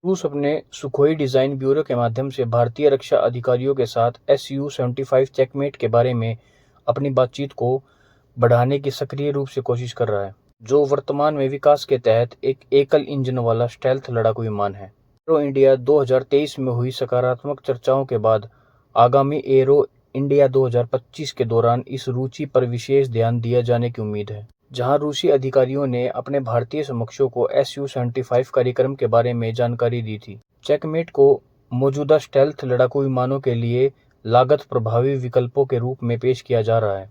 रूस अपने Sukhoi design bureau के माध्यम से भारतीय रक्षा अधिकारियों के साथ Su-75 चेकमेट के बारे में अपनी बातचीत को बढ़ाने की सक्रिय रूप से कोशिश कर रहा है, जो वर्तमान में विकास के तहत एक एकल इंजन वाला स्टेल्थ लड़ाकू विमान है। एरो इंडिया 2023 में हुई सकारात्मक चर्चाओं के बाद आगामी एरो इंडिया 2025 के दौरान इस रुचि पर विशेष ध्यान दिया जाने की उम्मीद है, जहां रूसी अधिकारियों ने अपने भारतीय समकक्षों को Su-75 कार्यक्रम के बारे में जानकारी दी थी। चेकमेट को मौजूदा स्टेल्थ लड़ाकू विमानों के लिए लागत प्रभावी विकल्पों के रूप में पेश किया जा रहा है,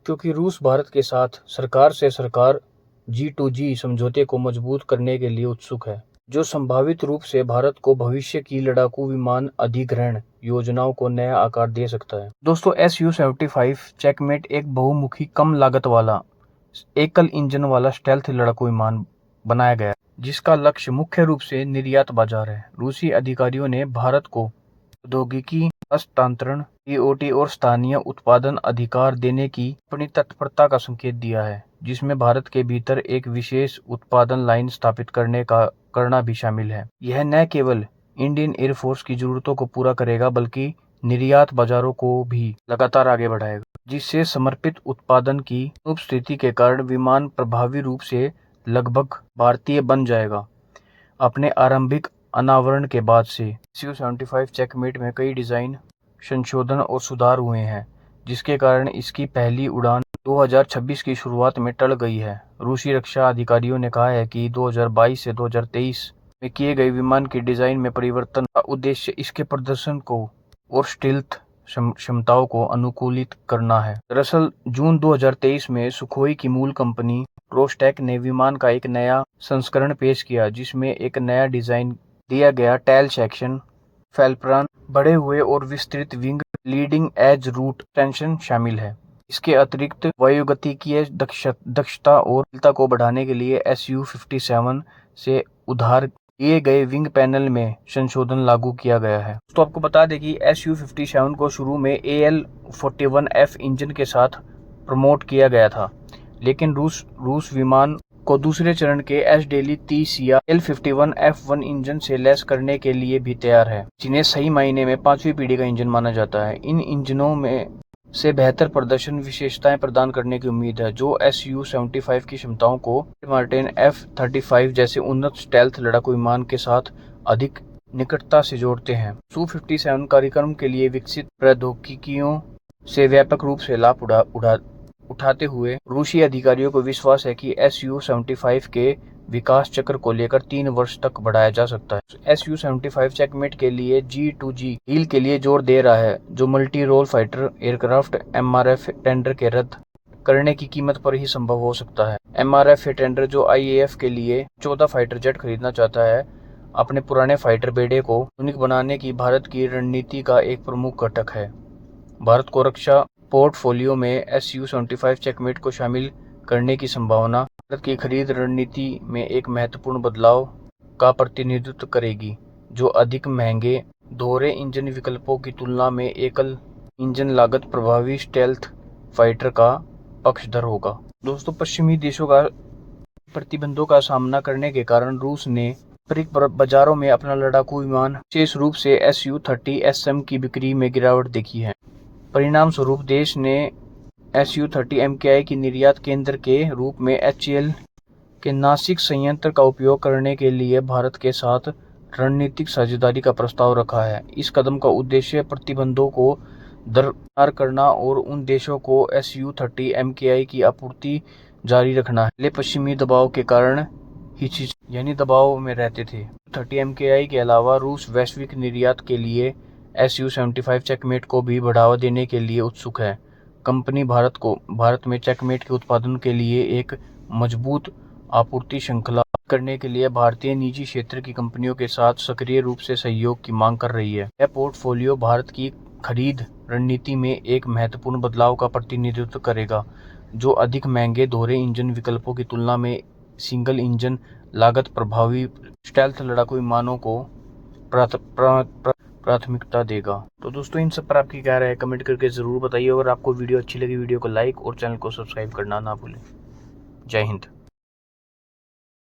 क्योंकि रूस भारत के साथ सरकार से सरकार G2G समझौते को मजबूत करने के लिए उत्सुक है, जो संभावित रूप से भारत को भविष्य की लड़ाकू विमान अधिग्रहण योजनाओं को नया आकार दे सकता है। दोस्तों, Su-75 चेकमेट एक बहुमुखी कम लागत वाला एकल इंजन वाला स्टेल्थ लड़ाकू विमान बनाया गया है, जिसका लक्ष्य मुख्य रूप से निर्यात बाजार है। रूसी अधिकारियों ने भारत को प्रौद्योगिकी हस्तांतरण, टीओटी और स्थानीय उत्पादन अधिकार देने की अपनी तत्परता का संकेत दिया है, जिसमें भारत के भीतर एक विशेष उत्पादन लाइन स्थापित करना भी शामिल है। यह न केवल इंडियन एयरफोर्स की जरूरतों को पूरा करेगा, बल्कि निर्यात बाजारों को भी लगातार आगे बढ़ाएगा, जिससे समर्पित उत्पादन की उपस्थिति के कारण विमान प्रभावी रूप से लगभग भारतीय बन जाएगा। अपने आरंभिक अनावरण के बाद से Su-75 चेकमेट में कई डिजाइन संशोधन और सुधार हुए हैं, जिसके कारण इसकी पहली उड़ान 2026 की शुरुआत में टल गई है। रूसी रक्षा अधिकारियों ने कहा है कि 2022 से 2023 में किए गए विमान के डिजाइन में परिवर्तन का उद्देश्य इसके प्रदर्शन को और स्टील्थ क्षमताओं को अनुकूलित करना है। दरअसल जून 2023 में सुखोई की मूल कंपनी रोस्टेक ने विमान का एक नया संस्करण पेश किया, जिसमें एक नया डिजाइन दिया गया टेल सेक्शन, फैलप्रान, बढ़े हुए और विस्तृत wing, leading edge root extension शामिल है। इसके अतिरिक्त वायुगतिकीय दक्षता और कुशलता को बढ़ाने के लिए Su-57 से उधार किए गए विंग पैनल में संशोधन लागू किया गया है। तो आपको बता दें कि Su-57 को शुरू में AL-41F इंजन के साथ प्रमोट किया गया था, लेकिन रूस विमान को दूसरे चरण के HDL-30 या AL-51F1 इंजन से लैस करने के लिए भी तैयार है, जिन्हें सही मायने में 5वीं पीढ़ी का इंजन माना जाता है। इन इंजनों में से बेहतर प्रदर्शन विशेषताएं प्रदान करने की उम्मीद है, जो Su-75 की क्षमताओं को मार्टिन F-35 जैसे उन्नत स्टेल्थ लड़ाकू विमान के साथ अधिक निकटता से जोड़ते हैं। Su-57 कार्यक्रम के लिए विकसित प्रौद्योगिकियों से व्यापक रूप से लाभ उठाते हुए रूसी अधिकारियों को विश्वास है कि Su-75 के विकास चक्र को लेकर 3 वर्ष तक बढ़ाया जा सकता है। Su-75 चेकमेट के लिए G2G डील के लिए जोर दे रहा है, जो multi role fighter aircraft MRF tender के रद्द करने की कीमत पर ही संभव हो सकता है। MRF टेंडर, जो IAF के लिए 14 फाइटर जेट खरीदना चाहता है, अपने पुराने फाइटर बेड़े को आधुनिक बनाने की भारत की रणनीति का एक प्रमुख घटक है। भारत को रक्षा पोर्टफोलियो में Su-75 चेकमेट को शामिल करने की संभावना भारत की खरीद रणनीति में एक महत्वपूर्ण बदलाव का प्रतिनिधित्व करेगी, जो अधिक महंगे दोहरे इंजन विकल्पों की तुलना में एकल इंजन लागत प्रभावी स्टेल्थ फाइटर का पक्षधर होगा। दोस्तों, पश्चिमी देशों का प्रतिबंधों का सामना करने के कारण रूस ने वैश्विक बाजारों में अपना लड़ाकू विमान, विशेष रूप से Su-30 SM की बिक्री में गिरावट देखी है। परिणाम स्वरूप देश ने Su-30 MKI की निर्यात केंद्र के रूप में HAL के नासिक संयंत्र का उपयोग करने के लिए भारत के साथ रणनीतिक साझेदारी का प्रस्ताव रखा है। इस कदम का उद्देश्य प्रतिबंधों को दरकिनार करना और उन देशों को Su-30 MKI की आपूर्ति जारी रखना है, ले पश्चिमी दबाव के कारण दबाव में रहते थे। 30 MKI के अलावा रूस वैश्विक निर्यात के लिए Su-75 चेकमेट को भी बढ़ावा देने के लिए उत्सुक है। कंपनी भारत में चेकमेट के उत्पादन के लिए एक मजबूत आपूर्ति श्रृंखला करने के लिए भारतीय निजी क्षेत्र की कंपनियों के साथ सक्रिय रूप से सहयोग की मांग कर रही है। यह पोर्टफोलियो भारत की खरीद रणनीति में एक महत्वपूर्ण बदलाव का प्रतिनिधित्व करेगा, जो अधिक महंगे दोहरे इंजन विकल्पों की तुलना में सिंगल इंजन लागत प्रभावी स्टेल्थ लड़ाकू विमानों को प्राथमिकता देगा। तो दोस्तों, इन सब पर आपकी क्या राय है, कमेंट करके ज़रूर बताइए। अगर आपको वीडियो अच्छी लगी, वीडियो को लाइक और चैनल को सब्सक्राइब करना ना भूलें। जय हिंद।